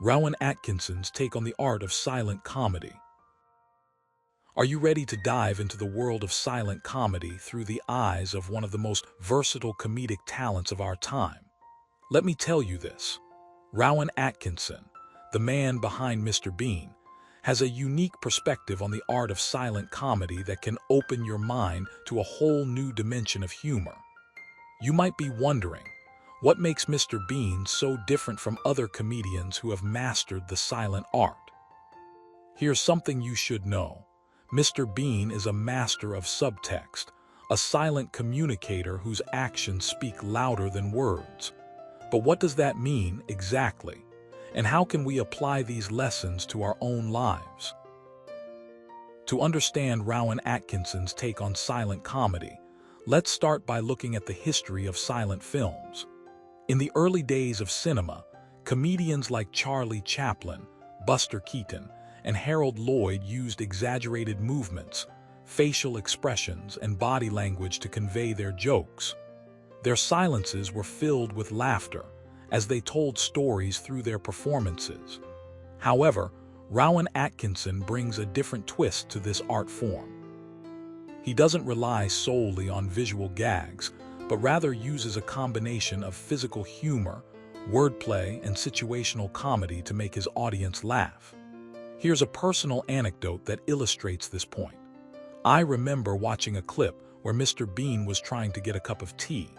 Rowan Atkinson's take on the art of silent comedy. Are you ready to dive into the world of silent comedy through the eyes of one of the most versatile comedic talents of our time? Let me tell you this. Rowan Atkinson, the man behind Mr. Bean, has a unique perspective on the art of silent comedy that can open your mind to a whole new dimension of humor. You might be wondering, what makes Mr. Bean so different from other comedians who have mastered the silent art? Here's something you should know. Mr. Bean is a master of subtext, a silent communicator whose actions speak louder than words. But what does that mean exactly? And how can we apply these lessons to our own lives? To understand Rowan Atkinson's take on silent comedy, let's start by looking at the history of silent films. In the early days of cinema, comedians like Chaplin, Buster Keaton, and Lloyd used exaggerated movements, facial expressions, and body language to convey their jokes. Their silences were filled with laughter as they told stories through their performances. However, Rowan Atkinson brings a different twist to this art form. He doesn't rely solely on visual gags, but rather uses a combination of physical humor, wordplay, and situational comedy to make his audience laugh. Here's a personal anecdote that illustrates this point. I remember watching a clip where Mr. Bean was trying to get a cup of tea.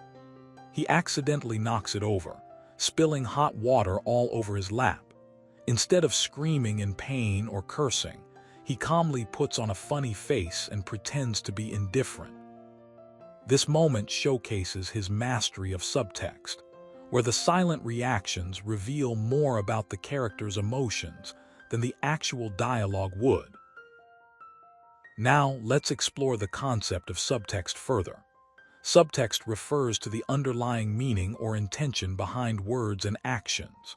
He accidentally knocks it over, spilling hot water all over his lap. Instead of screaming in pain or cursing, he calmly puts on a funny face and pretends to be indifferent. This moment showcases his mastery of subtext, where the silent reactions reveal more about the character's emotions than the actual dialogue would. Now, let's explore the concept of subtext further. Subtext refers to the underlying meaning or intention behind words and actions.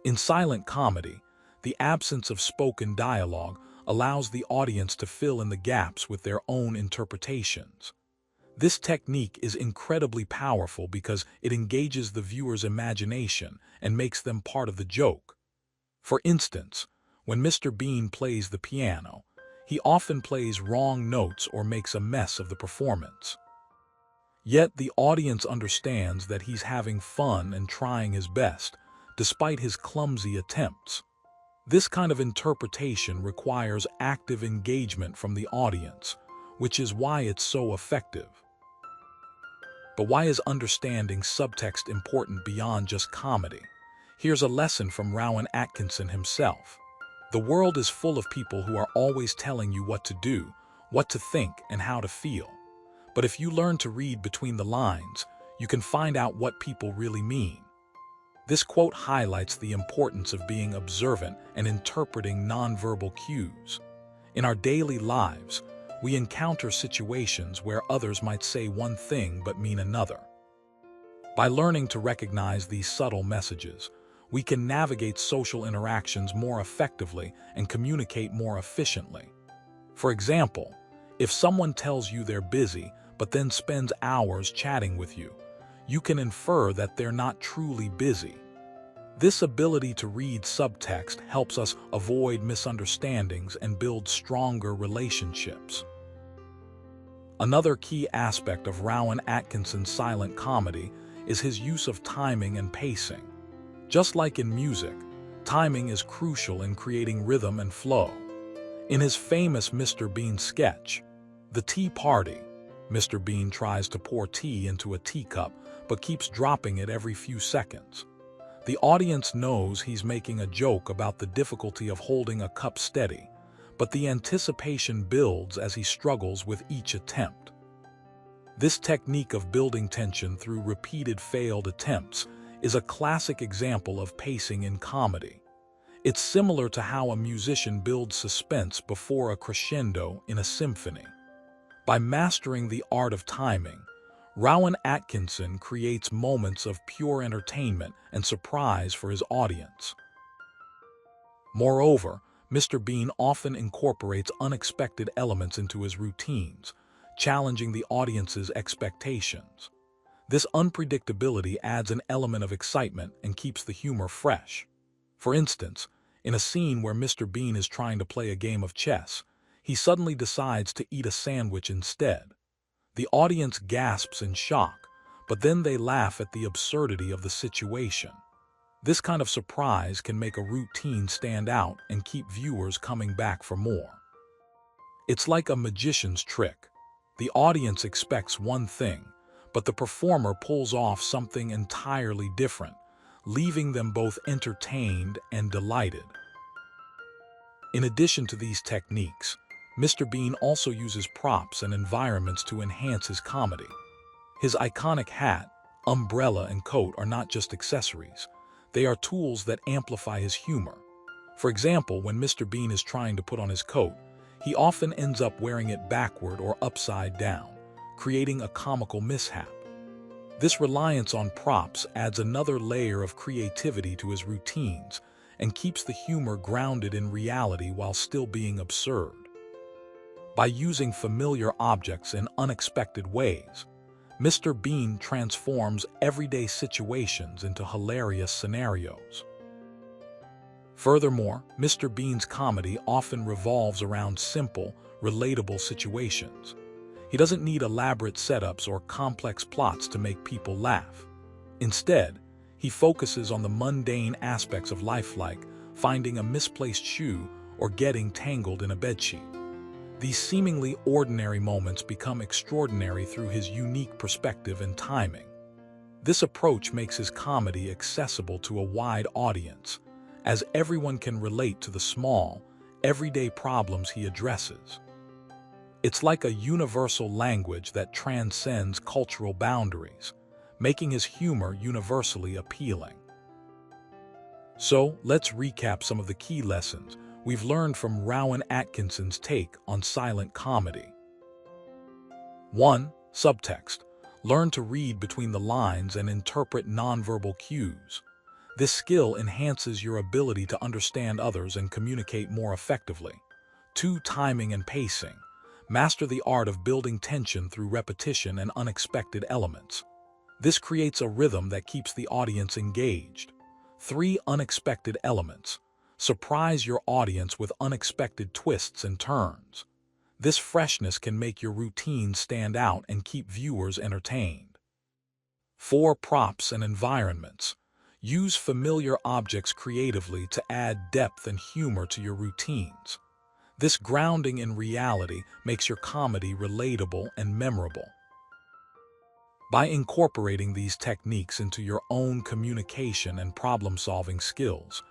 In silent comedy, the absence of spoken dialogue allows the audience to fill in the gaps with their own interpretations. This technique is incredibly powerful because it engages the viewer's imagination and makes them part of the joke. For instance, when Mr. Bean plays the piano, he often plays wrong notes or makes a mess of the performance. Yet the audience understands that he's having fun and trying his best, despite his clumsy attempts. This kind of interpretation requires active engagement from the audience, which is why it's so effective. But why is understanding subtext important beyond just comedy? Here's a lesson from Rowan Atkinson himself. The world is full of people who are always telling you what to do, what to think, and how to feel. But if you learn to read between the lines, you can find out what people really mean. This quote highlights the importance of being observant and interpreting nonverbal cues. In our daily lives, we encounter situations where others might say one thing but mean another. By learning to recognize these subtle messages, we can navigate social interactions more effectively and communicate more efficiently. For example, if someone tells you they're busy but then spends hours chatting with you, you can infer that they're not truly busy. This ability to read subtext helps us avoid misunderstandings and build stronger relationships. Another key aspect of Rowan Atkinson's silent comedy is his use of timing and pacing. Just like in music, timing is crucial in creating rhythm and flow. In his famous Mr. Bean sketch, The Tea Party, Mr. Bean tries to pour tea into a teacup but keeps dropping it every few seconds. The audience knows he's making a joke about the difficulty of holding a cup steady, but the anticipation builds as he struggles with each attempt. This technique of building tension through repeated failed attempts is a classic example of pacing in comedy. It's similar to how a musician builds suspense before a crescendo in a symphony. By mastering the art of timing, Rowan Atkinson creates moments of pure entertainment and surprise for his audience. Moreover, Mr. Bean often incorporates unexpected elements into his routines, challenging the audience's expectations. This unpredictability adds an element of excitement and keeps the humor fresh. For instance, in a scene where Mr. Bean is trying to play a game of chess, he suddenly decides to eat a sandwich instead. The audience gasps in shock, but then they laugh at the absurdity of the situation. This kind of surprise can make a routine stand out and keep viewers coming back for more. It's like a magician's trick. The audience expects one thing, but the performer pulls off something entirely different, leaving them both entertained and delighted. In addition to these techniques, Mr. Bean also uses props and environments to enhance his comedy. His iconic hat, umbrella, and coat are not just accessories. They are tools that amplify his humor. For example, when Mr. Bean is trying to put on his coat, he often ends up wearing it backward or upside down, creating a comical mishap. This reliance on props adds another layer of creativity to his routines and keeps the humor grounded in reality while still being absurd. By using familiar objects in unexpected ways, Mr. Bean transforms everyday situations into hilarious scenarios. Furthermore, Mr. Bean's comedy often revolves around simple, relatable situations. He doesn't need elaborate setups or complex plots to make people laugh. Instead, he focuses on the mundane aspects of life, like finding a misplaced shoe or getting tangled in a bedsheet. These seemingly ordinary moments become extraordinary through his unique perspective and timing. This approach makes his comedy accessible to a wide audience, as everyone can relate to the small, everyday problems he addresses. It's like a universal language that transcends cultural boundaries, making his humor universally appealing. So, let's recap some of the key lessons we've learned from Rowan Atkinson's take on silent comedy. 1. Subtext. Learn to read between the lines and interpret nonverbal cues. This skill enhances your ability to understand others and communicate more effectively. 2. Timing and pacing. Master the art of building tension through repetition and unexpected elements. This creates a rhythm that keeps the audience engaged. 3. Unexpected elements. Surprise your audience with unexpected twists and turns. This freshness can make your routine stand out and keep viewers entertained. 4. Props and environments. Use familiar objects creatively to add depth and humor to your routines. This grounding in reality makes your comedy relatable and memorable. By incorporating these techniques into your own communication and problem-solving skills,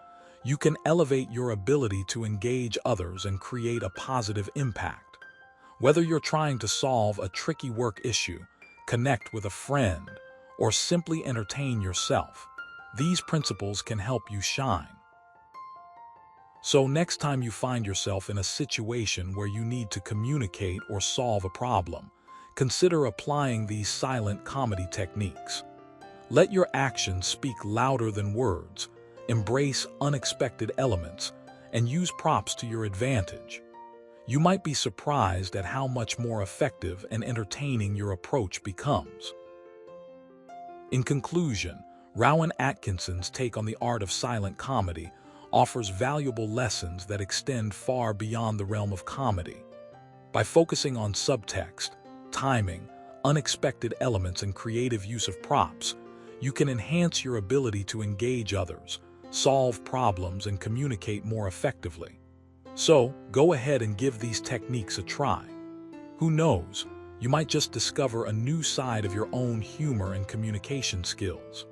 you can elevate your ability to engage others and create a positive impact. Whether you're trying to solve a tricky work issue, connect with a friend, or simply entertain yourself, these principles can help you shine. So next time you find yourself in a situation where you need to communicate or solve a problem, consider applying these silent comedy techniques. Let your actions speak louder than words, embrace unexpected elements, and use props to your advantage. You might be surprised at how much more effective and entertaining your approach becomes. In conclusion, Rowan Atkinson's take on the art of silent comedy offers valuable lessons that extend far beyond the realm of comedy. By focusing on subtext, timing, unexpected elements, and creative use of props, you can enhance your ability to engage others, solve problems, and communicate more effectively. So, go ahead and give these techniques a try. Who knows, you might just discover a new side of your own humor and communication skills.